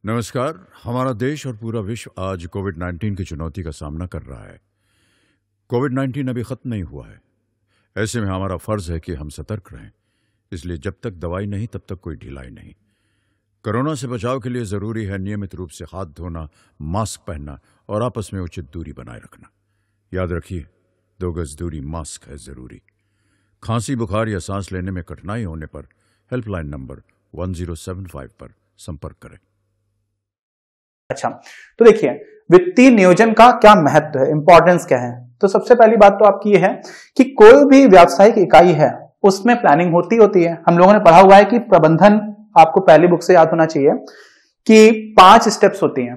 नमस्कार। हमारा देश और पूरा विश्व आज कोविड-19 की चुनौती का सामना कर रहा है। कोविड-19 अभी खत्म नहीं हुआ है। ऐसे में हमारा फर्ज है कि हम सतर्क रहें। इसलिए जब तक दवाई नहीं तब तक कोई ढिलाई नहीं। कोरोना से बचाव के लिए जरूरी है नियमित रूप से हाथ धोना, मास्क पहनना और आपस में उचित दूरी बनाए रखना। याद रखिए, 2 गज दूरी, मास्क है जरूरी। खांसी, बुखार या सांस लेने में कठिनाई होने पर हेल्पलाइन नंबर 1075 पर संपर्क करें। अच्छा, तो देखिए वित्तीय नियोजन का क्या महत्व है, इंपॉर्टेंस क्या है। तो सबसे पहली बात तो आपकी ये है कि कोई भी व्यावसायिक इकाई है उसमें प्लानिंग होती है। हम लोगों ने पढ़ा हुआ है कि प्रबंधन, आपको पहली बुक से याद होना चाहिए कि 5 स्टेप्स होती हैं।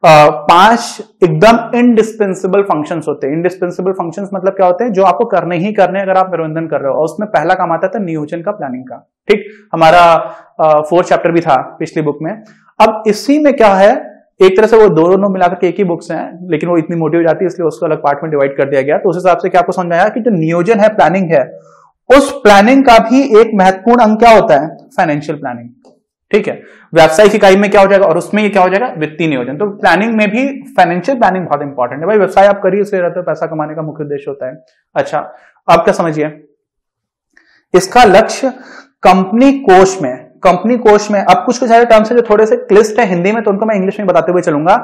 5 एकदम इंडिस्पेंसिबल फंक्शंस होते हैं। इंडिस्पेंसिबल फंक्शंस मतलब क्या होते हैं, जो आपको करने ही करने अगर आप प्रबंधन कर रहे हो। और उसमें पहला काम आता था नियोजन का, प्लानिंग का। ठीक, हमारा 4th चैप्टर भी था पिछली बुक में। अब इसी में क्या है, एक तरह से वो दोनों मिलाकर के एक ही बुक्स हैं, लेकिन वो इतनी मोटी हो जाती है इसलिए उसको अलग पार्ट में डिवाइड कर दिया गया। तो उस हिसाब से क्या आपको समझ में आया कि जो नियोजन है, प्लानिंग है, उस प्लानिंग का भी एक महत्वपूर्ण अंग क्या होता है, फाइनेंशियल प्लानिंग। ठीक है, व्यावसायिक इकाई में क्या हो जाएगा और उसमें ये क्या हो जाएगा, वित्तीय नियोजन। तो प्लानिंग में भी फाइनेंशियल प्लानिंग बहुत इंपॉर्टेंट है। भाई व्यवसाय आप करिए, इसलिए रहते हो, पैसा कमाने का मुख्य उद्देश्य होता है। अच्छा, आप क्या समझिए, इसका लक्ष्य कंपनी कोष में अब कुछ सारे टर्म्स हैं जो थोड़े से क्लिष्ट है हिंदी में, तो उनको मैं इंग्लिश में बताते हुए चलूंगा।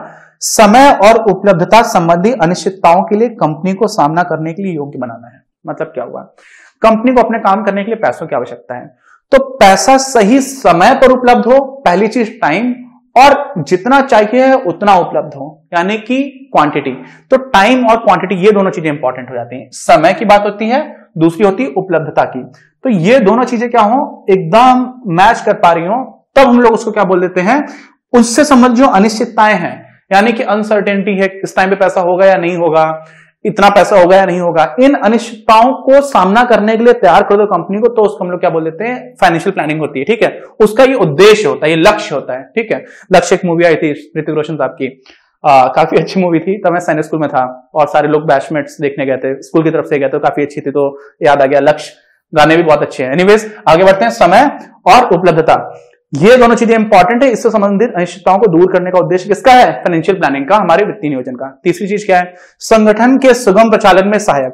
समय और उपलब्धता संबंधी अनिश्चितताओं के लिए कंपनी को सामना करने के लिए योग्य बनाना है। मतलब क्या हुआ, कंपनी को अपने काम करने के लिए पैसों की आवश्यकता है, तो पैसा सही समय पर उपलब्ध हो, पहली चीज टाइम, और जितना चाहिए उतना उपलब्ध हो, यानी कि क्वांटिटी। तो टाइम और क्वांटिटी, ये दोनों चीजें इंपॉर्टेंट हो जाती हैं। समय की बात होती है, दूसरी होती है उपलब्धता की। तो ये दोनों चीजें क्या हो, एकदम मैच कर पा रही हो, तब हम लोग उसको क्या बोल देते हैं, उससे संबंधित जो अनिश्चितताएं हैं, यानी कि अनसर्टेनिटी है, इस टाइम पे पैसा होगा या नहीं होगा, इतना पैसा होगा या नहीं होगा, इन अनिश्चितताओं को सामना करने के लिए तैयार कर दो कंपनी को, तो उसको हम लोग क्या बोल देते हैं, फाइनेंशियल प्लानिंग होती है। ठीक है, उसका ये उद्देश्य होता है, ये लक्ष्य होता है। ठीक है, लक्ष्य एक मूवी आई थी ऋतिक रोशन साहब की, काफी अच्छी मूवी थी। तब मैं सैनिक स्कूल में था और सारे लोग बैचमेट्स देखने गए थे, स्कूल की तरफ से गए थे, काफी अच्छी थी, तो याद आ गया लक्ष्य। गाने भी बहुत अच्छे हैं। एनीवेज, आगे बढ़ते हैं। समय और उपलब्धता, ये दोनों चीजें इंपॉर्टेंट है। इससे संबंधित अनिश्चितताओं को दूर करने का उद्देश्य किसका है, फाइनेंशियल प्लानिंग का, हमारे वित्तीय नियोजन का। तीसरी चीज क्या है, संगठन के सुगम प्रचालन में सहायक।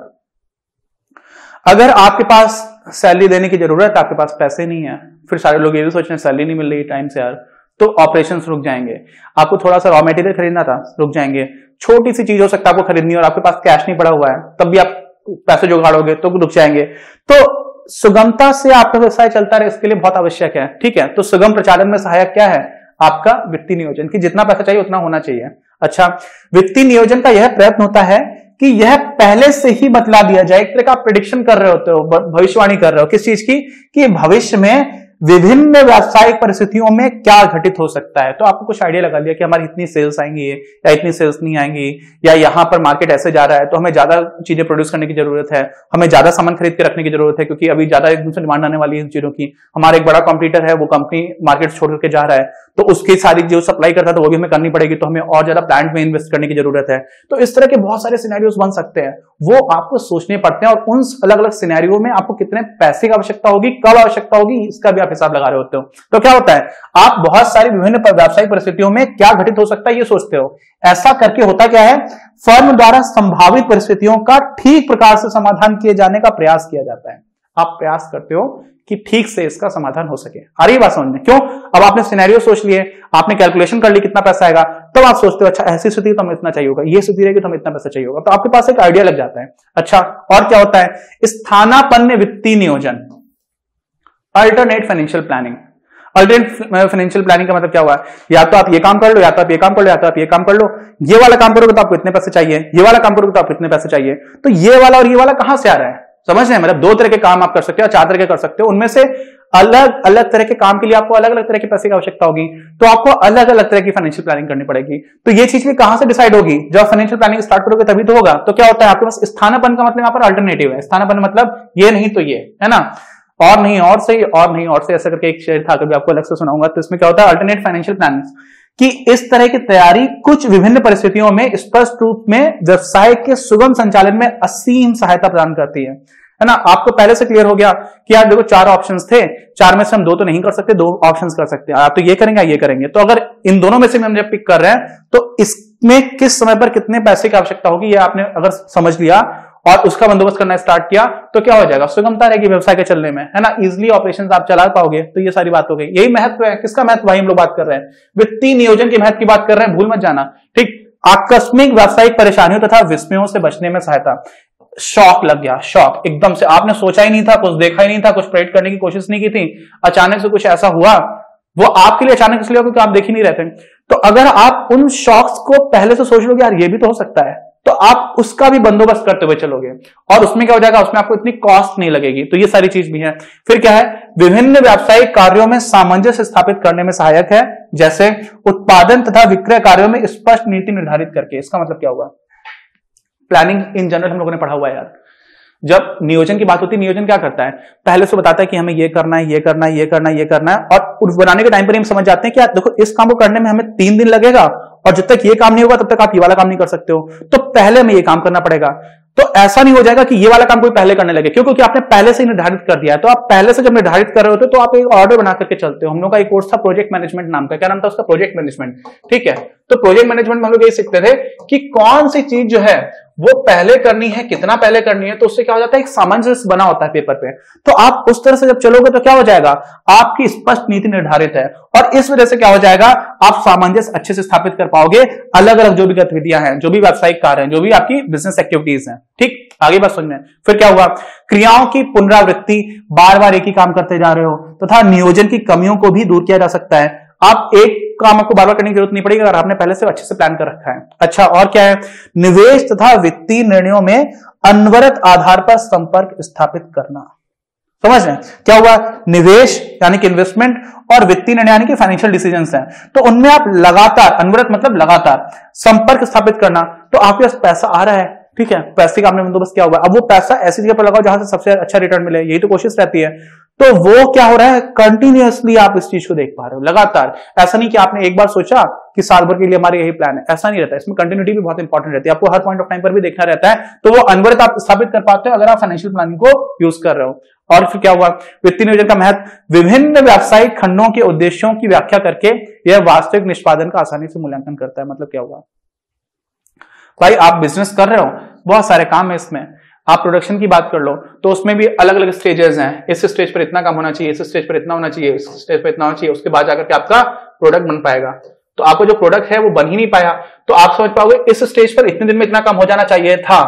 अगर आपके पास सैलरी देने की जरूरत है, आपके पास पैसे नहीं है, फिर सारे लोग ये भी सोच रहे हैं सैलरी नहीं मिल रही टाइम से यार, तो ऑपरेशन रुक जाएंगे। आपको थोड़ा सा रॉ मटेरियल खरीदना था, रुक जाएंगे। छोटी सी चीज हो सकता है आपको खरीदनी और आपके पास कैश नहीं पड़ा हुआ है, तब भी आप पैसे जुगाड़ोगे तो रुक जाएंगे। तो सुगमता से आपका व्यवसाय चलता रहे, इसके लिए बहुत आवश्यक है। ठीक है, तो सुगम प्रचालन में सहायक क्या है, आपका वित्तीय नियोजन, कि जितना पैसा चाहिए उतना होना चाहिए। अच्छा, वित्तीय नियोजन का यह प्रयत्न होता है कि यह पहले से ही बतला दिया जाए, एक तरह का प्रेडिक्शन कर रहे होते हो, भविष्यवाणी कर रहे हो, किस चीज की, कि भविष्य में विभिन्न व्यावसायिक परिस्थितियों में क्या घटित हो सकता है। तो आपको कुछ आइडिया लगा लिया कि हमारी इतनी सेल्स आएंगी या इतनी सेल्स नहीं आएंगी, या यहां पर मार्केट ऐसे जा रहा है तो हमें ज्यादा चीजें प्रोड्यूस करने की जरूरत है, हमें ज्यादा सामान खरीद के रखने की जरूरत है, क्योंकि अभी ज्यादा एकदम से डिमांड आने वाली है इन चीजों की। हमारा एक बड़ा कॉम्पिटिटर है, वो कंपनी मार्केट छोड़ करके जा रहा है, तो उसकी सारी जो सप्लाई करता था वो भी हमें करनी पड़ेगी, तो हमें और ज्यादा प्लांट में इन्वेस्ट करने की जरूरत है। तो इस तरह के बहुत सारे सिनेरियोस बन सकते हैं, वो आपको सोचने पड़ते हैं, और उन अलग अलग सिनेरियो में आपको कितने पैसे की आवश्यकता होगी, कब आवश्यकता होगी, इसका भी आप हिसाब लगा रहे होते हो। तो क्या होता है, आप बहुत सारी विभिन्न व्यावसायिक परिस्थितियों में क्या घटित हो सकता है ये सोचते हो। ऐसा करके होता क्या है, फर्म द्वारा संभावित परिस्थितियों का ठीक प्रकार से समाधान किए जाने का प्रयास किया जाता है। आप प्रयास करते हो कि ठीक से इसका समाधान हो सके। आ रही बात समझ में? क्यों? अब आपने सिनेरियो सोच लिए, आपने कैलकुलेशन कर ली कितना पैसा आएगा, तब आप सोचते हो अच्छा ऐसी स्थिति तो हमें इतना चाहिए होगा, ये स्थिति रहेगी तो हमें इतना पैसा चाहिए होगा, तो आपके पास एक आइडिया लग जाता है। अच्छा, और क्या होता है, स्थानापन्न वित्तीय नियोजन, alternate financial planning. Alternate financial planning का मतलब क्या हुआ, या तो आप ये काम कर लो, या तो आप ये काम कर लो, या तो आप ये काम कर लो। ये वाला काम करोगे तो आपको इतने पैसे चाहिए, ये वाला काम करोगे तो आपको इतने पैसे चाहिए। तो ये वाला और ये वाला कहां से आ रहा है, समझ रहे हैं? मतलब 2 तरह के काम आप कर सकते हो, 4 तरह के कर सकते हो, उनमें से अलग अलग तरह के काम के लिए आपको अलग अलग तरह के पैसे की आवश्यकता होगी, तो आपको अलग अलग तरह की फाइनेंशियल प्लानिंग करनी पड़ेगी। तो ये चीज भी कहां से डिसाइड होगी, जब फाइनेंशियल प्लानिंग स्टार्ट करोगे तभी तो होगा। तो क्या होता है, आपके पास स्थानापन्न का मतलब यहाँ पर अल्टरनेटिव है। स्थानापन्न मतलब ये नहीं तो ये, है ना, और नहीं और से, और नहीं और से, ऐसा करके एक शेर था, कभी आपको अलग से सुनाऊंगा। तो इसमें क्या होता है, अल्टरनेट फाइनेंशियल प्लानिंग, कि इस तरह की तैयारी कुछ विभिन्न परिस्थितियों में स्पष्ट रूप में व्यवसाय के सुगम संचालन में असीम सहायता प्रदान करती है। है ना। आपको पहले से क्लियर हो गया कि यार देखो 4 ऑप्शंस थे, 4 में से हम 2 तो नहीं कर सकते, 2 ऑप्शंस कर सकते हैं, आप तो ये करेंगे या ये करेंगे। तो अगर इन दोनों में से हम जब पिक कर रहे हैं तो इसमें किस समय पर कितने पैसे की आवश्यकता होगी, ये आपने अगर समझ लिया और उसका बंदोबस्त करना स्टार्ट किया तो क्या हो जाएगा, सुगमता रहेगी व्यवसाय के चलने में, है ना। इजिली ऑपरेशंस आप चला पाओगे। तो ये सारी बात हो गई, यही महत्व है। किसका महत्व भाई हम लोग बात कर रहे हैं, वित्तीय नियोजन के महत्व की बात कर रहे हैं, भूल मत जाना, ठीक। आकस्मिक व्यावसायिक परेशानियों तथा विस्मयों से बचने में सहायता। शॉक लग गया, शॉक एकदम से, आपने सोचा ही नहीं था, कुछ देखा ही नहीं था, कुछ प्रेडिक्ट करने की कोशिश नहीं की थी, अचानक से कुछ ऐसा हुआ, वो आपके लिए अचानक इसलिए क्योंकि आप देख ही नहीं रहे थे। तो अगर आप उन शॉक्स को पहले से सोच लोगे यार ये भी तो हो सकता है, तो आप उसका भी बंदोबस्त करते हुए चलोगे और उसमें क्या हो जाएगा, उसमें आपको इतनी कॉस्ट नहीं लगेगी। तो ये सारी चीज भी है। फिर क्या है, विभिन्न व्यावसायिक कार्यों में सामंजस्य स्थापित करने में सहायक है, जैसे उत्पादन तथा विक्रय कार्यों में स्पष्ट नीति निर्धारित करके। इसका मतलब क्या हुआ, प्लानिंग इन जनरल हम लोगों ने पढ़ा हुआ है यार। जब नियोजन की बात होती है, नियोजन क्या करता है, पहले से बताता है कि हमें ये करना है, ये करना है, ये करना है, ये करना है, और उस बनाने के टाइम पर हम समझ जाते हैं कि यार देखो इस काम को करने में हमें 3 दिन लगेगा और जब तक ये काम नहीं होगा तब तक आप ये वाला काम नहीं कर सकते हो, तो पहले हमें ये काम करना पड़ेगा। तो ऐसा नहीं हो जाएगा कि ये वाला काम कोई पहले करने लगे, क्योंकि आपने पहले से ही निर्धारित कर दिया है। तो आप पहले से जब निर्धारित कर रहे होते तो आप एक ऑर्डर बना करके चलते हो। हम लोग का एक कोर्स था प्रोजेक्ट मैनेजमेंट नाम का, क्या नाम था उसका, प्रोजेक्ट मैनेजमेंट, ठीक है। तो प्रोजेक्ट मैनेजमेंट में हम लोग ये सीखते थे कि कौन सी चीज जो है वो पहले करनी है, कितना पहले करनी है, तो उससे क्या हो जाता है, एक सामंजस्य बना होता है पेपर पे। तो आप उस तरह से जब चलोगे तो क्या हो जाएगा, आपकी स्पष्ट नीति निर्धारित है और इस वजह से क्या हो जाएगा, आप सामंजस्य अच्छे से स्थापित कर पाओगे। अलग अलग जो भी गतिविधियां हैं, जो भी व्यावसायिक कार्य हैं, जो भी आपकी बिजनेस एक्टिविटीज हैं, ठीक। आगे बात समझना है। फिर क्या हुआ, क्रियाओं की पुनरावृत्ति, बार बार एक ही काम करते जा रहे हो, तथा नियोजन की कमियों को भी दूर किया जा सकता है। आप एक काम आपको बार बार करने की जरूरत नहीं पड़ेगी अगर आपने पहले से अच्छे से प्लान कर रखा है। अच्छा, और क्या है, निवेश तथा वित्तीय निर्णयों में अनवरत आधार पर संपर्क स्थापित करना। समझ रहे हैं क्या हुआ, निवेश यानी कि इन्वेस्टमेंट और वित्तीय निर्णय यानी कि फाइनेंशियल डिसीजंस हैं, तो उनमें आप लगातार, अनवरत मतलब लगातार संपर्क स्थापित करना। तो आपके पास पैसा आ रहा है, ठीक है, पैसे का आपने बंदोबस्त किया हुआ, अब वो पैसा ऐसी जगह पर लगाओ जहां से सबसे अच्छा रिटर्न मिले, यही तो कोशिश रहती है। तो वो क्या हो रहा है, कंटिन्यूअसली आप इस चीज को देख पा रहे हो लगातार। ऐसा नहीं कि आपने एक बार सोचा कि साल भर के लिए हमारे यही प्लान है, ऐसा नहीं रहता। इसमें कंटिन्यूटी भी बहुत इंपॉर्टेंट रहती है, आपको हर पॉइंट ऑफ टाइम पर भी देखना रहता है। तो वो अनवरत आप स्थापित कर पाते हो अगर आप फाइनेंशियल प्लानिंग को यूज कर रहे हो। और फिर क्या हुआ, वित्तीय नियोजन का महत्व, विभिन्न व्यावसायिक खंडों के उद्देश्यों की व्याख्या करके यह वास्तविक निष्पादन का आसानी से मूल्यांकन करता है। मतलब क्या हुआ भाई, आप बिजनेस कर रहे हो, बहुत सारे काम है इसमें। आप प्रोडक्शन की बात कर लो तो उसमें भी अलग अलग स्टेजेस हैं, इस स्टेज पर इतना काम होना चाहिए, इस स्टेज पर इतना होना चाहिए, इस स्टेज पर इतना होना चाहिए, उसके बाद जाकर के आपका प्रोडक्ट बन पाएगा। तो आपका जो प्रोडक्ट है वो बन ही नहीं पाया, तो आप समझ पाओगे इस स्टेज पर इतने दिन में इतना काम हो जाना चाहिए था।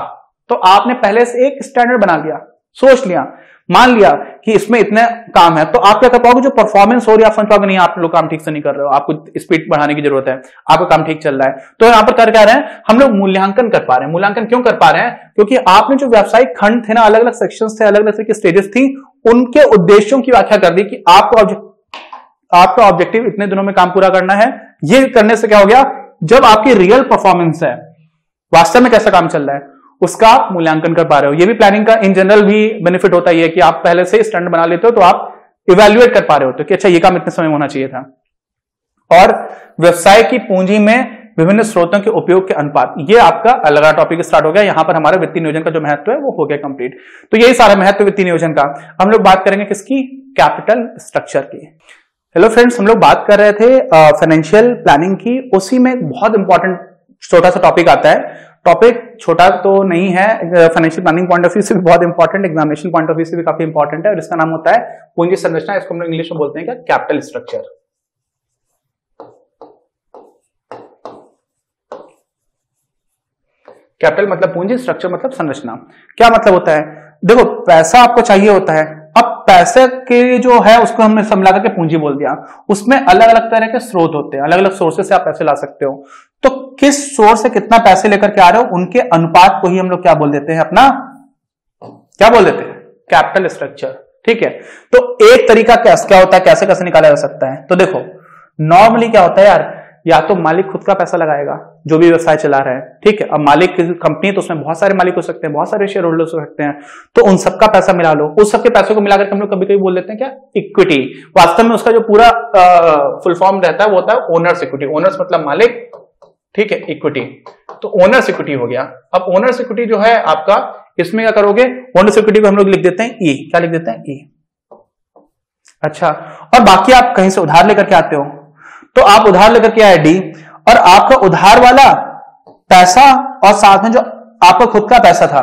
तो आपने पहले से एक स्टैंडर्ड बना लिया, सोच लिया, मान लिया कि इसमें इतने काम है, तो आप क्या कर पाओगे, जो परफॉर्मेंस हो रही है आप समझ पाओगे नहीं आप लोग काम ठीक से नहीं कर रहे हो, आपको स्पीड बढ़ाने की जरूरत है, आपका काम ठीक चल रहा है। तो यहां पर कर क्या रहे हैं, हम लोग मूल्यांकन कर पा रहे हैं। मूल्यांकन क्यों कर पा रहे हैं, क्योंकि आपने जो व्यावसायिक खंड थे ना, अलग अलग सेक्शंस थे, अलग अलग तरह की स्टेजेस थी, उनके उद्देश्यों की व्याख्या कर दी कि आपका ऑब्जेक्टिव इतने दिनों में काम पूरा करना है। ये करने से क्या हो गया, जब आपकी रियल परफॉर्मेंस है, वास्तव में कैसा काम चल रहा है, उसका आप मूल्यांकन कर पा रहे हो। ये भी प्लानिंग का इन जनरल भी बेनिफिट होता ही है कि आप पहले से स्टैंडर्ड बना लेते हो तो आप इवैल्यूएट कर पा रहे हो कि अच्छा ये काम इतने समय में होना चाहिए था। और व्यवसाय की पूंजी में विभिन्न स्रोतों के उपयोग के अनुपात, ये आपका अलग टॉपिक स्टार्ट हो गया। यहां पर हमारा वित्तीय नियोजन का जो महत्व है वो हो गया कंप्लीट। तो यही सारा महत्व वित्तीय नियोजन का। हम लोग बात करेंगे किसकी, कैपिटल स्ट्रक्चर की। हेलो फ्रेंड्स, हम लोग बात कर रहे थे फाइनेंशियल प्लानिंग की, उसी में एक बहुत इंपॉर्टेंट छोटा सा टॉपिक आता है। टॉपिक छोटा तो नहीं है, financial planning point of view से भी बहुत important, examination point of view से भी काफी इंपॉर्टेंट है, और इसका नाम होता है पूंजी संरचना। इसको हम लोग इंग्लिश में बोलते हैं क्या, कैपिटल स्ट्रक्चर। कैपिटल मतलब पूंजी, स्ट्रक्चर मतलब संरचना। क्या मतलब होता है, देखो पैसा आपको चाहिए होता है, अब पैसे के जो है उसको हमने सब मिला करके पूंजी बोल दिया। उसमें अलग अलग तरह के स्रोत होते हैं, अलग अलग सोर्सेस से आप पैसे ला सकते हो। तो किस सोर्स से कितना पैसे लेकर के आ रहे हो, उनके अनुपात को ही हम लोग क्या बोल देते हैं, अपना क्या बोल देते हैं, कैपिटल स्ट्रक्चर। ठीक है, तो एक तरीका क्या होता है, कैसे कैसे निकाला जा सकता है। तो देखो नॉर्मली क्या होता है यार, या तो मालिक खुद का पैसा लगाएगा जो भी व्यवसाय चला रहा है, ठीक है। अब मालिक की कंपनी है तो उसमें बहुत सारे मालिक हो सकते हैं, बहुत सारे शेयर होल्डर्स हो सकते हैं, तो उन सबका पैसा मिला लो। उस सबके पैसों को मिलाकर हम लोग कभी कभी बोल देते हैं क्या, इक्विटी। वास्तव में उसका जो पूरा फुल फॉर्म रहता है वो होता है ओनर्स इक्विटी। ओनर्स मतलब मालिक, ठीक है, इक्विटी, तो ओनर्स इक्विटी हो गया। अब ओनर्स इक्विटी जो है आपका इसमें क्या करोगे, ओनर्स इक्विटी को हम लोग लिख देते हैं ई, क्या लिख देते हैं ई। अच्छा, और बाकी आप कहीं से उधार लेकर के आते हो, तो आप उधार लेकर के आए डी, और आपका उधार वाला पैसा और साथ में जो आपका खुद का पैसा था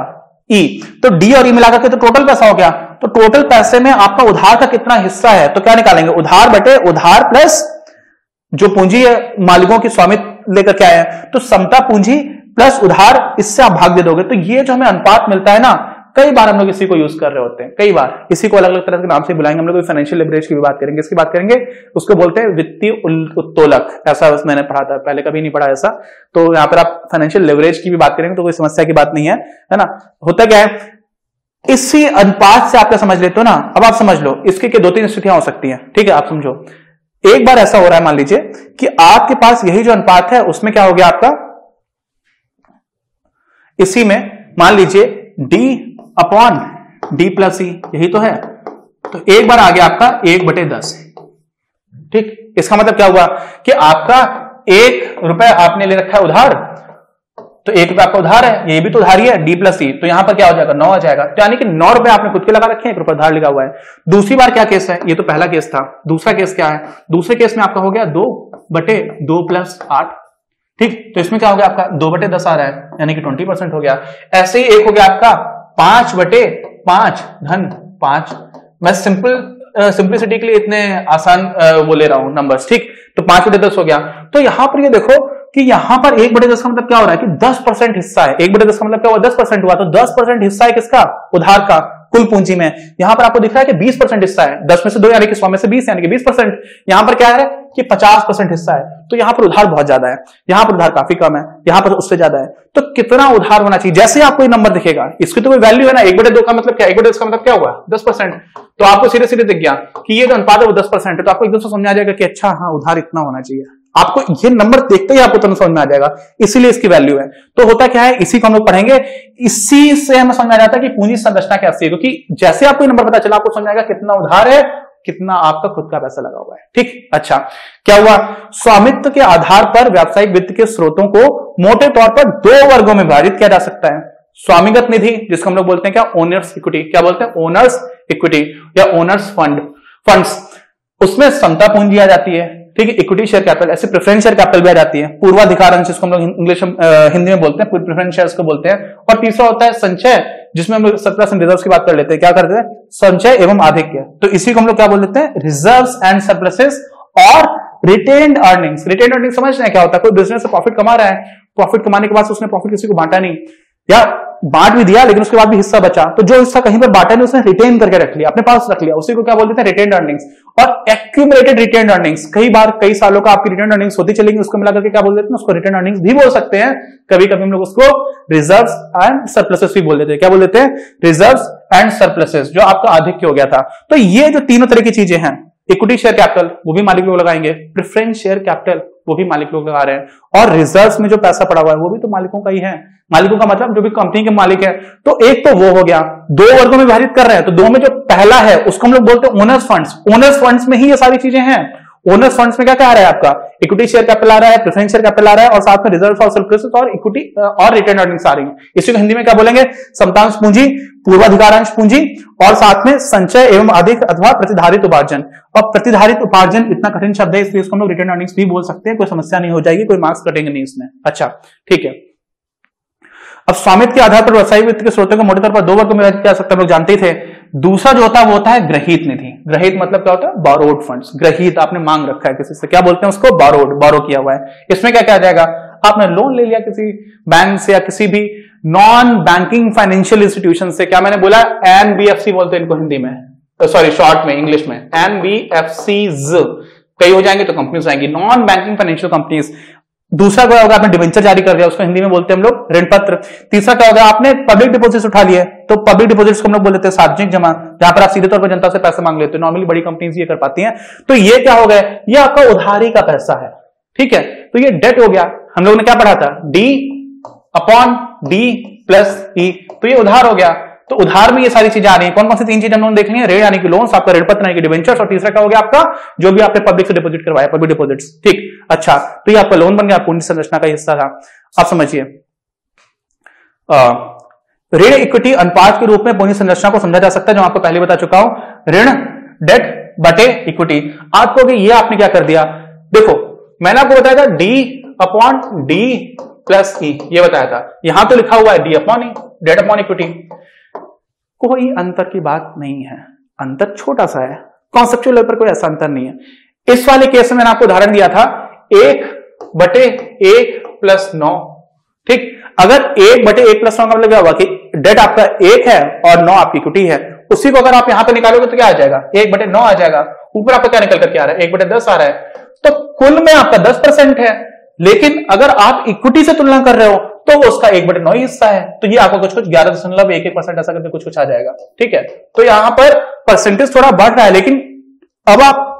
ई, तो डी और ई मिलाकर के तो टोटल पैसा हो गया। तो टोटल पैसे में आपका उधार का कितना हिस्सा है, तो क्या निकालेंगे, उधार बटे उधार प्लस जो पूंजी है मालिकों की स्वामित्व लेकर के आए हैं, तो समता पूंजी प्लस उधार, इससे आप भाग दे दोगे। तो ये जो हमें अनुपात मिलता है ना, कई बार हम लोग इसी को यूज कर रहे होते हैं, कई बार इसी को अलग अलग तरह के नाम से बुलाएंगे हम लोग। फाइनेंशियल लिवरेज की भी बात करेंगे, इसकी बात करेंगे, उसको बोलते हैं वित्तीय उत्तोलक, ऐसा मैंने पढ़ा था, पहले कभी नहीं पढ़ा ऐसा। तो यहाँ पर आप फाइनेंशियल लिवरेज की भी बात करेंगे तो कोई समस्या की बात नहीं है, है ना। होता क्या है, इसी अनुपात से आप क्या समझ लेते हो ना, अब आप समझ लो इसके दो तीन स्थितियां हो सकती हैं, ठीक है। आप समझो, एक बार ऐसा हो रहा है, मान लीजिए कि आपके पास यही जो अनुपात है उसमें क्या हो गया आपका, इसी में मान लीजिए d अपॉन d प्लस ई, यही तो है। तो एक बार आ गया आपका 1/10, ठीक। इसका मतलब क्या हुआ कि आपका 1 रुपए आपने ले रखा है उधार, तो 1 रुपए आपका उधार है, ये भी तो उधारी है d प्लस ई, तो यहां पर क्या हो जाएगा 9 आ जाएगा। तो यानी कि 9 रुपए आपने खुद के लगा रखे हैं, 1 रुपए उधार लगा हुआ है। दूसरी बार क्या केस है, ये तो पहला केस था, दूसरा केस क्या है, दूसरे केस में आपका हो गया 2/2 प्लस 8, ठीक। तो इसमें क्या हो गया आपका 2/10 आ रहा है, यानी कि 20% हो गया। ऐसे ही एक हो गया आपका 5/5 धन 5। मैं सिंपलिसिटी के लिए इतने आसान वो ले रहा हूं नंबर्स, ठीक। तो 5/10 हो गया। तो यहां पर ये देखो कि यहां पर 1/10 का मतलब क्या हो रहा है कि 10% हिस्सा है। 1/10 का मतलब क्या हुआ, 10% हुआ। तो 10% हिस्सा है किसका, उधार का, कुल पूंजी में। यहां पर आपको दिख रहा है कि 20% हिस्सा है, 10 में से 2 यानी कि 100 में से 20 यानी कि 20%। यहां पर क्या है कि 50% हिस्सा है, तो यहां पर उधार बहुत ज्यादा है, यहां पर उधार काफी कम है, यहां पर उससे ज्यादा है। तो कितना उधार होना चाहिए, जैसे आपको ये नंबर दिखेगा, इसकी तो कोई वैल्यू है ना। 1/2 का मतलब क्या, 1/10 का मतलब क्या हुआ 10%। तो आपको सीधे सीधे दिख गया कि ये जो अनुपात है वो 10% है, तो आपको एकदम से समझ आ जाएगा कि अच्छा हाँ उधार इतना होना चाहिए। आपको ये नंबर देखते ही आपको तुरंत समझ में आ जाएगा, इसीलिए इसकी वैल्यू है। तो होता क्या है, इसी को हम लोग पढ़ेंगे, इसी से हमें समझ आ जाता है कि पूंजी संरचना कैसी है, क्योंकि जैसे आपको ये नंबर पता चला आपको समझ आएगा कितना उधार है, कितना आपका खुद का पैसा लगा हुआ है, ठीक। अच्छा, क्या हुआ, स्वामित्व के आधार पर व्यावसायिक वित्त के स्रोतों को मोटे तौर पर 2 वर्गों में विभाजित किया जा सकता है। स्वामिगत निधि, जिसको हम लोग बोलते हैं क्या, ओनर्स इक्विटी, क्या बोलते हैं, ओनर्स इक्विटी या ओनर्स फंड्स, उसमें समता पूंजी आ जाती है, ठीक है। इक्विटी शेयर कैपिटल, ऐसे प्रेफरेंस शेयर कैपिटल भी आ जाती है। पूर्वाधिकार अंश, जिसको हम लोग इंग्लिश हिंदी में बोलते हैं, प्रेफरेंस शेयर्स को बोलते हैं। और तीसरा होता है संचय, जिसमें हम सरप्लस एंड रिजर्व्स की बात कर लेते हैं। क्या करते हैं, संचय एवं आधिक्य। तो इसी को हम लोग क्या बोल देते हैं, रिजर्व्स एंड सरप्लसेस और रिटेन्ड अर्निंग्स। रिटेन्ड अर्निंग्स समझ रहे हैं क्या होता है, कोई बिजनेस से प्रॉफिट कमा रहा है, प्रॉफिट कमाने के बाद उसने प्रॉफिट किसी को बांटा नहीं, या बांट भी दिया लेकिन उसके बाद भी हिस्सा बचा, तो जो हिस्सा कहीं पर बांटा नहीं उसने रिटेन करके रख लिया, अपने पास रख लिया, उसी को क्या बोलते हैं, रिटेन्ड अर्निंग्स। और एक्यूमुलेटेड रिटेन्ड अर्निंग्स, कई बार कई सालों का आपकी रिटेन्ड अर्निंग्स होती चलेगी, उसको मिलाकर के क्या बोल देते हैं, उसको रिटेन्ड अर्निंग्स भी बोल सकते हैं। कभी कभी हम लोग उसको रिजर्व्स एंड सरप्लसेस भी बोल देते हैं। क्या बोल देते हैं, रिजर्व्स एंड सरप्लसेस, जो आपका आधिक्य हो गया था। तो ये जो तीनों तरह की चीजें हैं, इक्विटी शेयर कैपिटल वो भी मालिक लोग लगाएंगे, प्रेफरेंस शेयर कैपिटल वो भी मालिक लोग लगा रहे हैं, और रिजर्व्स में जो पैसा पड़ा हुआ है वो भी तो मालिकों का ही है। मालिकों का मतलब जो भी कंपनी के मालिक है। तो एक तो वो हो गया, 2 वर्गों में विभाजित कर रहे हैं, तो 2 में जो पहला है उसको हम लोग बोलते हैं ओनर्स फंड्स। ओनर्स फंड्स में ही ये सारी चीजें हैं। ओनर्स फंड्स में क्या क्या आ रहा है आपका, इक्विटी शेयर कैपिटल आ रहा है, प्रेफरेंस शेयर कैपिटल आ रहा है, और साथ में रिजर्व और सरप्लसेस और इक्विटी और रिटेन्ड अर्निंग्स आ रही है। इसी को हिंदी में क्या बोलेंगे, समतांश पूंजी, पूर्वाधिकारांश पूंजी, और साथ में संचय एवं अधिक अथवा प्रतिधारित उपार्जन। और प्रतिधारित उपार्जन इतना कठिन शब्द है, इसलिए इसको हम लोग रिटेन्ड अर्निंग्स भी बोल सकते हैं, कोई समस्या नहीं हो जाएगी, कोई मार्क्स कटेंगे नहीं इसमें। अच्छा, ठीक है। अब स्वामित्व के आधार पर व्यावसायिक वित्त के स्रोतों को मोटे तौर पर 2 वर्गों में विभाजित किया जा सकता है, हम लोग जानते ही थे। दूसरा जो होता है वो होता है ग्रहित निधि। ग्रहित मतलब क्या होता है, बोरोड फंड्स। ग्रहित, आपने मांग रखा है किसी से, क्या बोलते हैं उसको, बोरोड, बोरो किया हुआ है। इसमें क्या क्या आ जाएगा, आपने लोन ले लिया किसी बैंक से या किसी भी नॉन बैंकिंग फाइनेंशियल इंस्टीट्यूशन से। क्या मैंने बोला, एनबीएफसी बोलते हैं इनको हिंदी में, सॉरी शॉर्ट में, इंग्लिश में एनबीएफसीज। कई हो जाएंगे तो कंपनीज आएंगी, नॉन बैंकिंग फाइनेंशियल कंपनीज। दूसरा क्या होगा, आपने डिवेंचर जारी कर दिया, उसको हिंदी में बोलते हैं हम लोग ऋण पत्र। तीसरा क्या होगा, आपने पब्लिक डिपॉजिट्स उठा लिए, तो पब्लिक डिपॉजिट्स को हम लोग बोल देते हैं सार्वजनिक जमा, जहां पर आप सीधे तौर पर जनता से पैसे मांग लेते हो। नॉर्मली बड़ी कंपनीज ये कर पाती हैं। तो ये क्या हो गया, ये आपका उधारी का पैसा है, ठीक है। तो ये डेट हो गया। हम लोगों ने क्या पढ़ा था, डी अपॉन डी प्लस ई, तो ये उधार हो गया। तो उधार में ये सारी चीजें आ रही हैं। कौन कौन सी 3 चीजें हम लोगों ने देखनी है, ऋण यानी कि लोन्स, आपका ऋण पत्र यानी कि डिवेंचर्स, और तीसरा क्या हो गया आपका जो भी आपने पब्लिक से डिपॉजिट करवाया, पब्लिक डिपॉजिट्स, ठीक। अच्छा, तो ये आपका लोन बन गया, पूंजी संरचना का हिस्सा था। आप समझिए, ऋण इक्विटी अनुपात के रूप में पूंजी संरचना को समझा जा सकता है, जो आपको पहले बता चुका हूं। ऋण डेट बटे इक्विटी। आप कहोगे ये आपने क्या कर दिया? देखो मैंने आपको बताया था डी अपॉन डी प्लस ई, ये बताया था। यहां तो लिखा हुआ है डी अपॉन ई, डेट अपॉन इक्विटी। कोई अंतर की बात नहीं है, अंतर छोटा सा है, कॉन्सेप्चुअल लेवल पर कोई ऐसा अंतर नहीं है। इस वाले केस में मैंने आपको उदाहरण दिया था 1/1 प्लस 9, ठीक। अगर 1/1 प्लस 9 का मतलब क्या हुआ कि डेट आपका 1 है और 9 आपकी इक्विटी है, उसी को अगर आप यहां पे निकालोगे तो क्या आ जाएगा? 1/9 आ जाएगा। ऊपर आपका क्या निकल करके आ रहा है? 1/10 आ रहा है। तो कुल में आपका 10% है, लेकिन अगर आप इक्विटी से तुलना कर रहे हो तो उसका 1/9 ही हिस्सा है, तो ये आपको कुछ 11.11% ऐसा करके कुछ आ जाएगा, ठीक है। तो यहां पर परसेंटेज थोड़ा बढ़ रहा है, लेकिन अब आप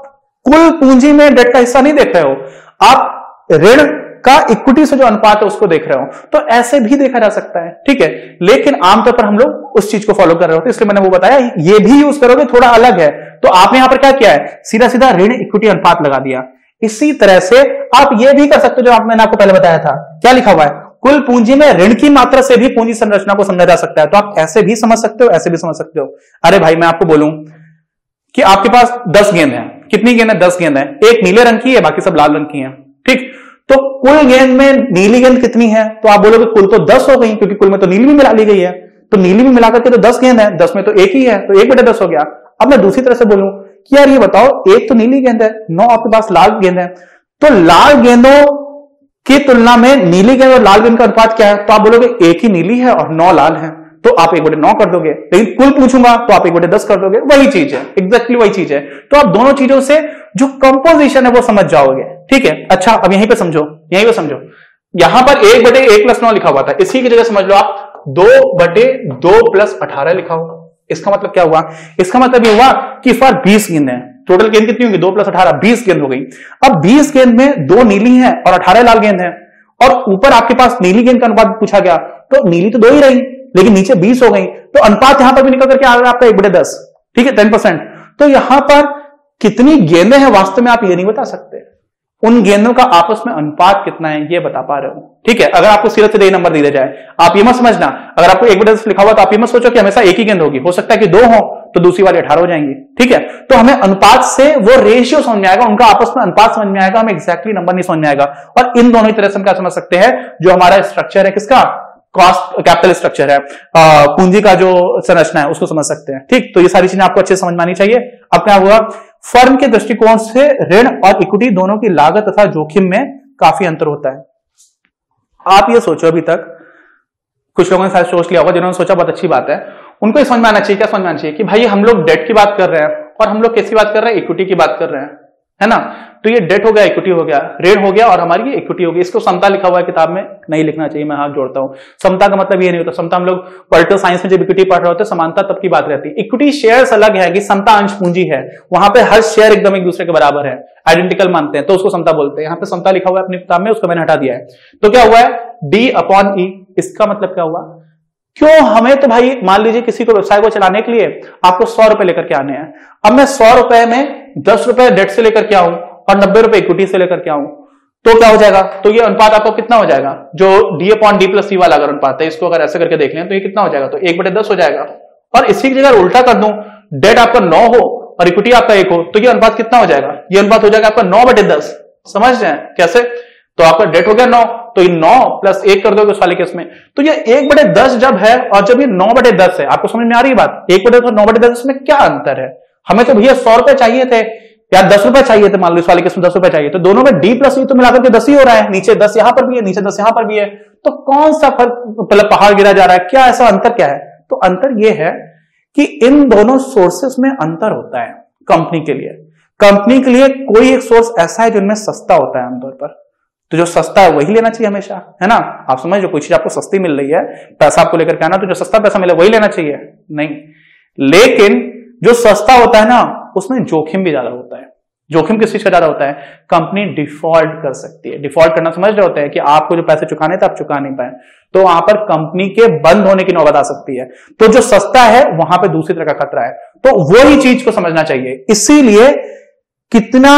कुल पूंजी में डेट का हिस्सा नहीं देख रहे हो, आप ऋण का इक्विटी से जो अनुपात है उसको देख रहे हो। तो ऐसे भी देखा जा सकता है, ठीक है। लेकिन आमतौर पर हम लोग उस चीज को फॉलो कर रहे होते, इसलिए मैंने वो बताया। ये भी यूज करोगे थोड़ा अलग है। तो आपने यहां पर क्या किया है? सीधा सीधा ऋण इक्विटी अनुपात लगा दिया। इसी तरह से आप ये भी कर सकते हो जो मैंने आपको पहले बताया था। क्या लिखा हुआ है? कुल पूंजी में ऋण की मात्रा से भी पूंजी संरचना को समझा जा सकता है। तो आप ऐसे भी समझ सकते हो, ऐसे भी समझ सकते हो। अरे भाई मैं आपको बोलूं कि आपके पास 10 गेंद है। कितनी गेंद है? 10 गेंद है। एक नीले रंग की है, बाकी सब लाल रंग की है, ठीक। तो कुल गेंद में नीली गेंद कितनी है? तो आप बोलोगे कुल तो 10 हो गई, क्योंकि कुल में तो नीली भी मिला ली गई है। तो नीली भी मिलाकर के तो 10 गेंद है, 10 में तो एक ही है, तो 1/10 हो गया। अब मैं दूसरी तरह से बोलूं कि यार ये बताओ, एक तो नीली गेंद है, 9 आपके पास लाल गेंद है, तो लाल गेंदों की तुलना में नीली गेंद और लाल गेंद का अनुपात क्या है? तो आप बोलोगे एक ही नीली है और 9 लाल है, तो आप 1/9 कर दोगे। लेकिन कुल पूछूंगा तो आप 1/10 कर दोगे। वही चीज है, एग्जैक्टली वही चीज है। तो आप दोनों चीजों से जो कंपोजिशन है वो समझ जाओगे, ठीक है। अच्छा अब यहीं पे समझो, यहीं पे समझो। यहां पर 1/1 प्लस 9 लिखा हुआ था, इसी की जगह समझ लो आप 2/2 प्लस 18 लिखा होगा। इसका मतलब क्या हुआ? इसका मतलब ये हुआ कि इस बार 20 गेंद है। टोटल गेंद कितनी होगी? 2 + 18, 20 गेंद हो गई। अब 20 गेंद में 2 नीली है और 18 लाल गेंद है, और ऊपर आपके पास नीली गेंद का अनुपात पूछा गया, तो नीली तो 2 ही रही, लेकिन नीचे 20 हो गई, तो अनुपात यहां पर भी निकल करके आ रहा है आपका 1/10, ठीक है, 10%। तो यहां पर कितनी गेंदें हैं वास्तव में आप ये नहीं बता सकते, उन गेंदों का आपस में अनुपात कितना है ये बता पा रहे हो, ठीक है। अगर आपको सीधे सीधे नंबर दिया जाए, आप ये मत समझना, अगर आपको 1/10 लिखा हुआ तो आप ये मत सोचो कि हमेशा एक ही गेंद होगी, हो सकता है कि 2 हो तो दूसरी वाली 18 हो जाएंगी, ठीक है। तो हमें अनुपात से वो रेशियो समझ में आएगा, उनका आपस में अनुपात समझ में आएगा, हमें एक्जैक्टली नंबर नहीं समझ में आएगा। और इन दोनों ही तरह से हम क्या समझ सकते हैं, जो हमारा स्ट्रक्चर है किसका, कॉस्ट कैपिटल स्ट्रक्चर है, पूंजी का जो संरचना है उसको समझ सकते हैं, ठीक। तो ये सारी चीजें आपको अच्छे से समझ में आनी चाहिए। अब क्या हुआ, फर्म के दृष्टिकोण से ऋण और इक्विटी दोनों की लागत तथा जोखिम में काफी अंतर होता है। आप ये सोचो, अभी तक कुछ लोगों ने शायद सोच लिया होगा, जिन्होंने सोचा बहुत अच्छी बात है, उनको समझ में आना चाहिए, क्या समझ में आना चाहिए कि भाई हम लोग डेट की बात कर रहे हैं और हम लोग किसकी बात कर रहे हैं, इक्विटी की बात कर रहे हैं, है ना। तो ये डेट हो गया, इक्विटी हो गया, ऋण हो गया और हमारी ये इक्विटी हो गई। इसको समता लिखा हुआ है किताब में, नहीं लिखना चाहिए, मैं हाथ जोड़ता हूं। समता का मतलब ये नहीं होता, समता हम लोग पॉलिटिकल साइंस में जब इक्विटी पढ़ रहे होते हैं, समानता तब की बात रहती है। इक्विटी शेयर्स अलग है कि समता अंश पूंजी है, वहां पे हर शेयर एकदम एक दूसरे के बराबर है, आइडेंटिकल मानते हैं, तो उसको समता बोलते हैं। यहाँ पे समता लिखा हुआ है अपनी किताब में, उसको मैंने हटा दिया है। तो क्या हुआ है, D/E, इसका मतलब क्या हुआ, क्यों हमें तो भाई मान लीजिए किसी को व्यवसाय को चलाने के लिए आपको 100 रुपए लेकर के आने हैं, अब मैं 100 रुपए में 10 रुपए डेट से लेकर के आऊं और 90 रुपए इक्विटी से लेकर के आऊं, तो क्या हो जाएगा, तो ये अनुपात आपको कितना हो जाएगा, जो D/D+C वाला अगर अनुपात है, इसको अगर ऐसे करके देख लें तो ये कितना हो जाएगा, तो 1/10 हो जाएगा। और इसी की जगह उल्टा कर दूं, डेट आपका 9 हो और इक्विटी आपका 1 हो, तो ये अनुपात कितना हो जाएगा, ये अनुपात हो जाएगा आपका 9/10। समझ जाए कैसे, तो आपका डेट हो गया 9, तो ये 9 + 1 कर दोगे उस वाले केस में, तो ये 1/10 जब है और जब ये 9/10 है, आपको समझ में आ रही है बात, 1/10 और 9/10 में क्या अंतर है। हमें तो भैया 100 रुपए चाहिए थे या 10 रुपए चाहिए थे, मान लो इस वाले केस में 10 रुपए चाहिए, तो दोनों में D+E तो मिलाकर के 10 ही हो रहा है, नीचे 10 यहां पर भी है, नीचे 10 यहां पर भी है, तो कौन सा फर्क, मतलब पहाड़ गिरा जा रहा है, क्या ऐसा अंतर क्या है। तो अंतर यह है कि इन दोनों सोर्सेस में अंतर होता है। कंपनी के लिए कोई एक सोर्स ऐसा है जिनमें सस्ता होता है आमतौर पर, तो जो सस्ता है वही लेना चाहिए हमेशा, है ना। आप समझ लो, कोई चीज आपको सस्ती मिल रही है, पैसा आपको लेकर के आना, तो जो सस्ता पैसा मिले वही लेना चाहिए, नहीं। लेकिन जो सस्ता होता है ना, उसमें जोखिम भी ज्यादा होता है। जोखिम किस चीज का ज्यादा होता है, कंपनी डिफॉल्ट कर सकती है। डिफॉल्ट करना समझ रहे होते हैं कि आपको जो पैसे चुकाने थे आप चुका नहीं पाए, तो वहां पर कंपनी के बंद होने की नौबत आ सकती है। तो जो सस्ता है वहां पर दूसरी तरह का खतरा है, तो वही चीज को समझना चाहिए। इसीलिए कितना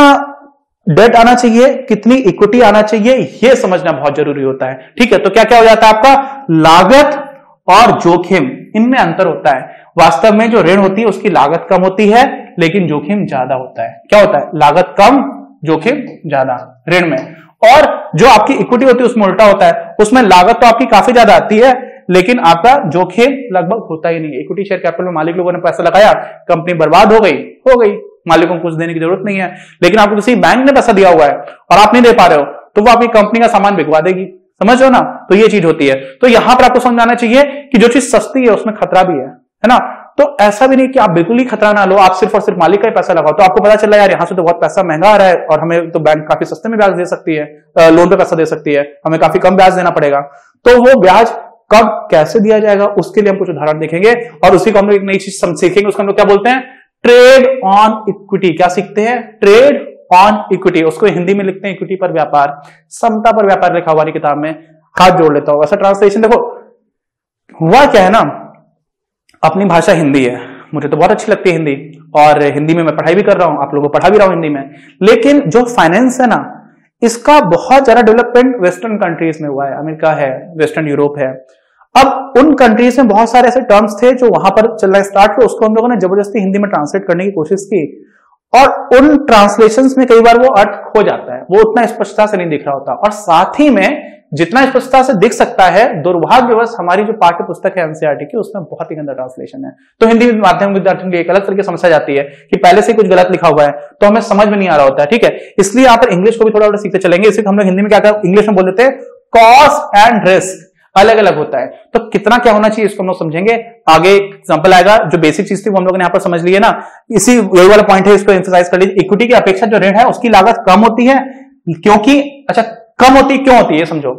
डेट आना चाहिए, कितनी इक्विटी आना चाहिए, यह समझना बहुत जरूरी होता है, ठीक है। तो क्या क्या हो जाता है आपका, लागत और जोखिम, इनमें अंतर होता है। वास्तव में जो ऋण होती है उसकी लागत कम होती है लेकिन जोखिम ज्यादा होता है। क्या होता है? लागत कम, जोखिम ज्यादा ऋण में। और जो आपकी इक्विटी होती है उसमें उल्टा होता है, उसमें लागत तो आपकी काफी ज्यादा आती है लेकिन आपका जोखिम लगभग होता ही नहीं है। इक्विटी शेयर कैपिटल में मालिक लोगों ने पैसा लगाया, कंपनी बर्बाद हो गई, मालिकों को कुछ देने की जरूरत नहीं है। लेकिन आपको किसी बैंक ने पैसा दिया हुआ है और आप नहीं दे पा रहे हो तो वो आपकी कंपनी का सामान बिकवा देगी, समझ रहे हो ना? तो ये चीज होती है। तो यहां पर आपको समझ आना चाहिए कि जो चीज सस्ती है उसमें खतरा भी है ना? तो ऐसा भी नहीं कि आप बिल्कुल ही खतरा ना लो, आप सिर्फ और सिर्फ मालिक का ही पैसा लगाओ। तो आपको पता चला यार यहाँ से तो बहुत पैसा महंगा आ रहा है और हमें तो बैंक काफी सस्ते में ब्याज दे सकती है, लोन पे पैसा दे सकती है, हमें काफी कम ब्याज देना पड़ेगा। तो वो ब्याज कब कैसे दिया जाएगा उसके लिए हम कुछ उदाहरण देखेंगे और उसी को हम लोग एक नई चीज सीखेंगे, उसको हम लोग क्या बोलते हैं? Trade on equity. क्या सीखते हैं? Trade on equity. उसको हिंदी में लिखते हैं इक्विटी पर व्यापार, समता पर व्यापार लिखा हुआ किताब में, हाथ जोड़ लेता हूं। ऐसा ट्रांसलेशन देखो, हुआ क्या है ना, अपनी भाषा हिंदी है, मुझे तो बहुत अच्छी लगती है हिंदी और हिंदी में मैं पढ़ाई भी कर रहा हूं, आप लोगों को पढ़ा भी रहा हूं हिंदी में। लेकिन जो फाइनेंस है ना, इसका बहुत ज्यादा डेवलपमेंट वेस्टर्न कंट्रीज में हुआ है, अमेरिका है, वेस्टर्न यूरोप है। अब उन कंट्रीज में बहुत सारे ऐसे टर्म्स थे जो वहां पर चलना स्टार्ट हुए, उसको हम लोगों ने जबरदस्ती हिंदी में ट्रांसलेट करने की कोशिश की और उन ट्रांसलेशंस में कई बार वो अर्थ खो जाता है, वो उतना स्पष्टता से नहीं दिख रहा होता। और साथ ही में जितना स्पष्टता से दिख सकता है, दुर्भाग्यवश हमारी जो पाठ्य पुस्तक है एनसीईआरटी की, उसमें बहुत ही गंदा ट्रांसलेशन है। तो हिंदी माध्यम विद्यार्थियों की एक अलग तरीके से समस्या जाती है कि पहले से कुछ गलत लिखा हुआ है तो हमें समझ में नहीं आ रहा होता है। ठीक है, इसलिए यहाँ पर इंग्लिश को भी थोड़ा थोड़ा सीखते चलेंगे। इसलिए हम लोग हिंदी में क्या करते हैं, इंग्लिश में बोल देते हैं कॉस्ट एंड रिस्क, अलग अलग होता है। तो कितना क्या होना चाहिए इसको हम लोग समझेंगे, आगे एग्जांपल आएगा। जो बेसिक चीज थी वो हम लोगों ने यहाँ पर समझ ली है ना, इसी यही वाला पॉइंट है, इसको एम्फसाइज कर लीजिए। इक्विटी की अपेक्षा जो ऋण है उसकी लागत कम होती है, क्योंकि अच्छा कम होती क्यों होती है समझो।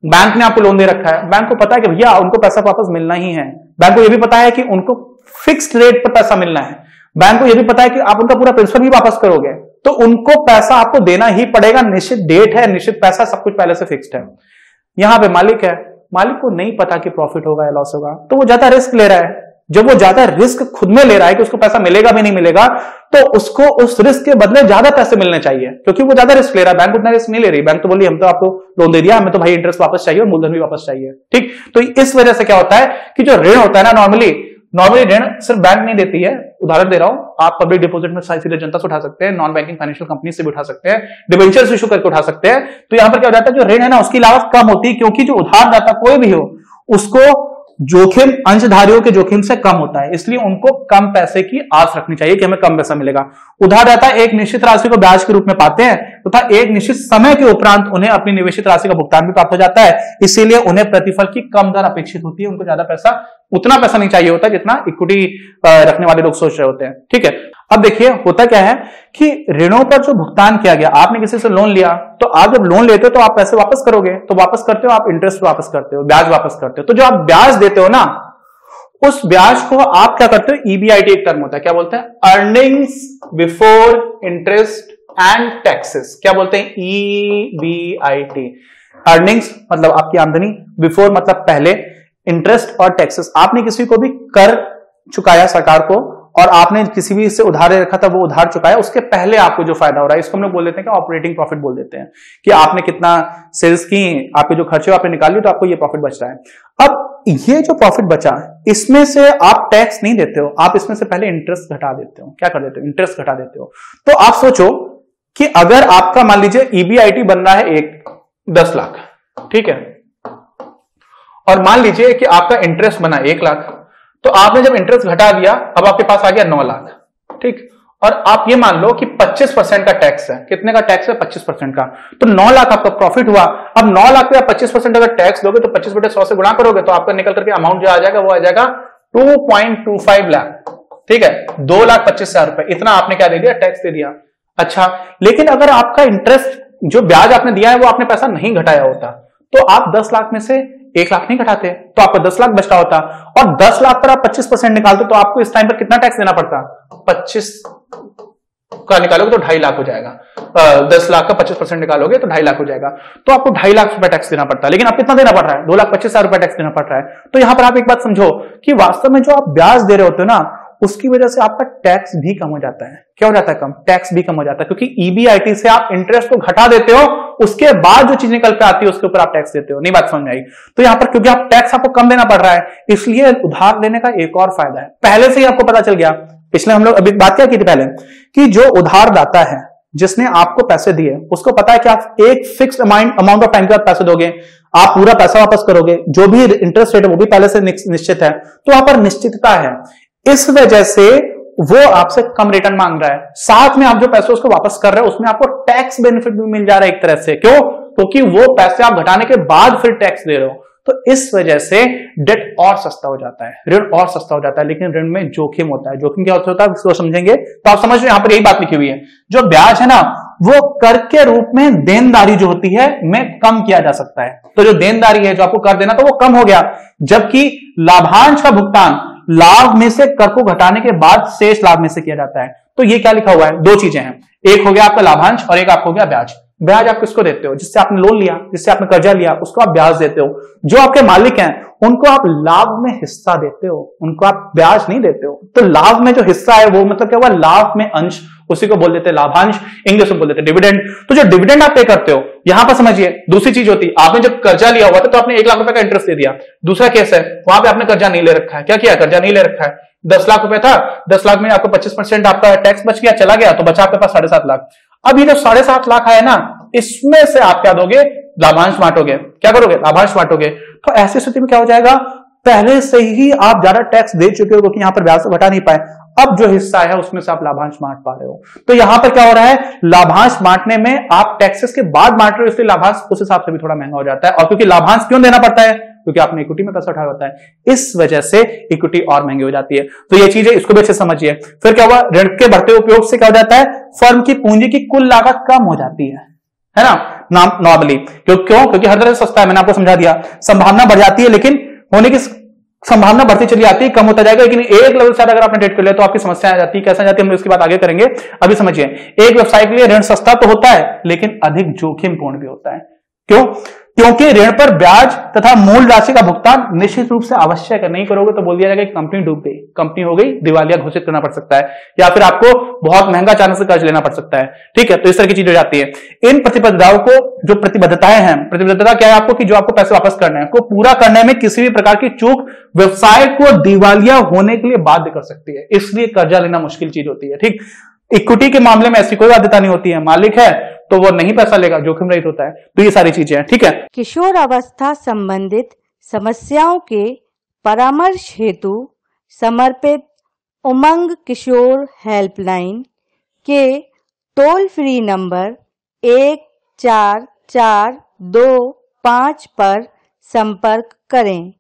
बैंक ने आपको लोन दे रखा है, बैंक को पता है कि भैया उनको पैसा वापस मिलना ही है, बैंक को यह भी पता है कि उनको फिक्स्ड रेट पर पैसा मिलना है, बैंक को यह भी पता है कि आप उनका पूरा प्रिंसिपल भी वापस करोगे, तो उनको पैसा आपको देना ही पड़ेगा। निश्चित डेट है, निश्चित पैसा, सब कुछ पहले से फिक्स्ड है। यहां पे मालिक है, मालिक को नहीं पता कि प्रॉफिट होगा या लॉस होगा, तो वो ज्यादा रिस्क ले रहा है। जब वो ज्यादा रिस्क खुद में ले रहा है कि उसको पैसा मिलेगा भी नहीं मिलेगा, तो उसको उस रिस्क के बदले ज्यादा पैसे मिलने चाहिए, क्योंकि वो ज्यादा रिस्क ले रहा है। बैंक उतना रिस्क नहीं ले रही, बैंक तो बोली हम तो आपको लोन दे दिया, हमें तो भाई इंटरेस्ट वापस चाहिए और मूलधन भी वापस चाहिए। ठीक, तो इस वजह से क्या होता है कि जो ऋण होता है ना, नॉर्मली ऋण सिर्फ बैंक नहीं देती है। उदाहरण दे रहा हूं, आप पब्लिक डिपॉजिट में सीधे जनता से उठा सकते हैं, नॉन बैंकिंग फाइनेंशियल कंपनी से भी उठा सकते हैं, डिबेंचर्स इशू करके उठा सकते हैं। तो यहां पर क्या हो जाता है, जो ऋण है ना उसकी लागत कम होती है, क्योंकि जो उधारदाता कोई भी हो उसको जोखिम अंशधारियों के जोखिम से कम होता है, इसलिए उनको कम पैसे की आस रखनी चाहिए कि हमें कम पैसा मिलेगा। उधारदाता एक निश्चित राशि को ब्याज के रूप में पाते हैं तथा एक निश्चित समय के उपरांत उन्हें अपनी निवेशित राशि का भुगतान भी प्राप्त हो जाता है, इसीलिए उन्हें प्रतिफल की कम दर अपेक्षित होती है। उनको ज्यादा पैसा, उतना पैसा नहीं चाहिए होता जितना इक्विटी रखने वाले लोग सोच रहे होते हैं। ठीक है, अब देखिए होता क्या है कि ऋणों पर जो भुगतान किया गया, आपने किसी से लोन लिया, तो आप जब लोन लेते हो तो आप पैसे वापस करोगे, तो वापस करते हो आप इंटरेस्ट वापस करते हो, ब्याज वापस करते हो। तो जो आप ब्याज देते हो ना, उस ब्याज को आप क्या करते हो, ईबीआईटी एक टर्म होता है, क्या बोलते हैं, earnings before interest and taxes. क्या बोलते हैं, ईबीआईटी। अर्निंग्स मतलब आपकी आमदनी, बिफोर मतलब पहले, इंटरेस्ट और टैक्सेस। आपने किसी को भी कर चुकाया सरकार को, और आपने किसी भी से उधार रखा था वो उधार चुकाया, उसके पहले आपको जो फायदा हो रहा है, इसको हम लोग बोल देते हैं कि ऑपरेटिंग प्रॉफिट बोल देते हैं, कि आपने कितना सेल्स की, आपके जो खर्चे आपने निकाल लिए, तो आपको ये प्रॉफिट बच रहा है। अब ये जो प्रॉफिट बचा, इसमें से आप टैक्स नहीं देते हो, आप इसमें से पहले इंटरेस्ट घटा देते हो। क्या कर देते हो, इंटरेस्ट घटा देते हो। तो आप सोचो कि अगर आपका मान लीजिए ईबीआईटी बन रहा है 10 लाख, ठीक है, और मान लीजिए कि आपका इंटरेस्ट बना 1 लाख, तो आपने जब इंटरेस्ट घटा दिया, अब आपके पास आ गया 9 लाख, ठीक, और आप ये मान लो कि 25% का टैक्स है। कितने का टैक्स है, 25% का, तो 9 लाख आपका प्रॉफिट हुआ। अब 9 लाख पे आप 25% अगर टैक्स दोगे तो 25/100 से गुणा करोगे, तो आपका निकल करके अमाउंट जो आ जाएगा वो आ जाएगा 2.25 लाख, ठीक है, 2,25,000 रुपए, इतना आपने क्या दे दिया, टैक्स दे दिया। अच्छा, लेकिन अगर आपका इंटरेस्ट जो ब्याज आपने दिया है वो आपने पैसा नहीं घटाया होता, तो आप 10 लाख में से 1 लाख नहीं घटाते, तो आपको 10 लाख बचता होता, और 10 लाख पर आप 25% निकालते, तो आपको इस टाइम पर कितना टैक्स देना पड़ता, 25 का निकालोगे तो 2.5 लाख हो जाएगा। 10 लाख का 25% निकालोगे तो 2.5 लाख हो जाएगा, तो आपको 2.5 लाख रुपए टैक्स देना पड़ता है। लेकिन आप कितना देना पड़ रहा है, 2,25,000 रुपए टैक्स देना पड़ रहा है। तो यहां पर आप एक बात समझो कि वास्तव में जो आप ब्याज दे रहे होते हो ना, उसकी वजह से आपका टैक्स भी कम हो जाता है। क्या हो जाता है? कम, टैक्स भी कम हो जाता है, क्योंकि ईबीआईटी से आप इंटरेस्ट को घटा देते हो, उसके बाद जो चीज निकल के आती है उसके ऊपर आप टैक्स देते हो। नहीं बात समझ में आई? तो यहां पर क्योंकि आप टैक्स आपको कम देना पड़ रहा है, इसलिए उधार लेने का एक और फायदा है। पहले से ही आपको पता चल गया, पिछले हम लोग अभी बात क्या की थी पहले, कि जो उधारदाता है जिसने आपको पैसे दिए, उसको पता है कि आप एक फिक्स्ड अमाउंट ऑफ टाइम के बाद पैसे दोगे, आप पूरा पैसा वापस करोगे, जो भी इंटरेस्ट रेट है वो भी पहले से निश्चित है, तो वहां पर निश्चितता है। इस वजह से वो आपसे कम रिटर्न मांग रहा है, साथ में आप जो पैसे उसको वापस कर रहे हो उसमें आपको टैक्स बेनिफिट भी मिल जा रहा है एक तरह से। क्यों? क्योंकि वो पैसे आप घटाने के बाद फिर टैक्स दे रहे हो। तो इस वजह से डेट और सस्ता हो जाता है, ऋण और सस्ता हो जाता है। लेकिन ऋण में जोखिम होता है। जोखिम क्या होता है इसको समझेंगे तो आप समझ रहे, यहां पर यही बात लिखी हुई है, जो ब्याज है ना वो कर के रूप में देनदारी जो होती है में कम किया जा सकता है। तो जो देनदारी है, जो आपको कर देना, तो वो कम हो गया, जबकि लाभांश का भुगतान लाभ में से कर को घटाने के बाद शेष लाभ में से किया जाता है। तो ये क्या लिखा हुआ है? दो चीजें हैं, एक हो गया आपका लाभांश और एक आपको हो गया ब्याज। ब्याज आप किसको देते हो? जिससे आपने लोन लिया, जिससे आपने कर्जा लिया, उसको आप ब्याज देते हो। जो आपके मालिक हैं उनको आप लाभ में हिस्सा देते हो, उनको आप ब्याज नहीं देते हो। तो लाभ में जो हिस्सा है वो मतलब क्या हुआ? लाभ में अंश, उसी को बोल देते हैं लाभांश, इंग्लिश में बोल देते हैं डिविडेंड। तो जो डिविडेंड आप पे करते हो, यहां पर समझिए दूसरी चीज होती है, आपने जब कर्जा लिया हुआ था तो आपने 1 लाख रुपए का इंटरेस्ट दे दिया। दूसरा केस है, वहां पे आपने कर्जा नहीं ले रखा है। क्या किया? कर्जा नहीं ले रखा है, 10 लाख रुपए था, 10 लाख में आपको 25% आपका टैक्स बच गया, चला गया, तो बचा आपके पास 7.5 लाख। अब ये जो 7.5 लाख आया ना, इसमें से आप क्या दोगे? लाभांश बांटोगे। क्या करोगे? लाभांश बांटोगे। तो ऐसी स्थिति में क्या हो जाएगा? पहले से ही आप ज्यादा टैक्स दे चुके हो क्योंकि यहां पर ब्याज से घटा नहीं पाए, अब जो हिस्सा है उसमें से आप लाभांश बांट पा रहे हो। तो यहां पर क्या हो रहा है? लाभांश बांटने में आप टैक्सेस के बाद बांट रहे हो, इसलिए लाभांश उस हिसाब से भी थोड़ा महंगा हो जाता है। और क्योंकि लाभांश क्यों देना पड़ता है? क्योंकि आपने इक्विटी में पैसा उठाया होता है, इस वजह से इक्विटी और महंगी हो जाती है। तो ये चीजें इसको भी अच्छे समझिए। फिर क्या हुआ? ऋण के बढ़ते उपयोग से क्या हो जाता है? फर्म की पूंजी की कुल लागत कम हो जाती है ना, नॉर्मली। क्यों? क्योंकि हर तरह से सस्ता है, मैंने आपको समझा दिया। संभावना बढ़ जाती है, लेकिन होने की संभावना बढ़ती चली जाती है, कम होता जाएगा। लेकिन एक लेवल से अगर आपने ट्रेड कर लिया तो आपकी समस्या आ जाती है। कैसे आ जाती है हम इसकी बात आगे करेंगे। अभी समझिए, एक व्यवसाय के लिए ऋण सस्ता तो होता है, लेकिन अधिक जोखिमपूर्ण भी होता है। क्यों? क्योंकि ऋण पर ब्याज तथा मूल राशि का भुगतान निश्चित रूप से आवश्यक है। नहीं करोगे तो बोल दिया जाएगा कि कंपनी डूब गई, कंपनी हो गई, दिवालिया घोषित करना पड़ सकता है, या फिर आपको बहुत महंगा अचानक से कर्ज लेना पड़ सकता है। ठीक है, तो इस तरह की चीज हो जाती है। इन प्रतिबद्धताओं को, जो प्रतिबद्धताएं हैं, प्रतिबद्धता क्या है आपको? कि जो आपको पैसे वापस करने हैं, को पूरा करने में किसी भी प्रकार की चूक व्यवसाय को दिवालिया होने के लिए बाध्य कर सकती है। इसलिए कर्जा लेना मुश्किल चीज होती है। ठीक, इक्विटी के मामले में ऐसी कोई बाध्यता नहीं होती है, मालिक है तो वो नहीं पैसा लेगा, जोखिम रहित होता है। तो ये सारी चीजें हैं। ठीक है, किशोर अवस्था संबंधित समस्याओं के परामर्श हेतु समर्पित उमंग किशोर हेल्पलाइन के टोल फ्री नंबर 144225 पर संपर्क करें।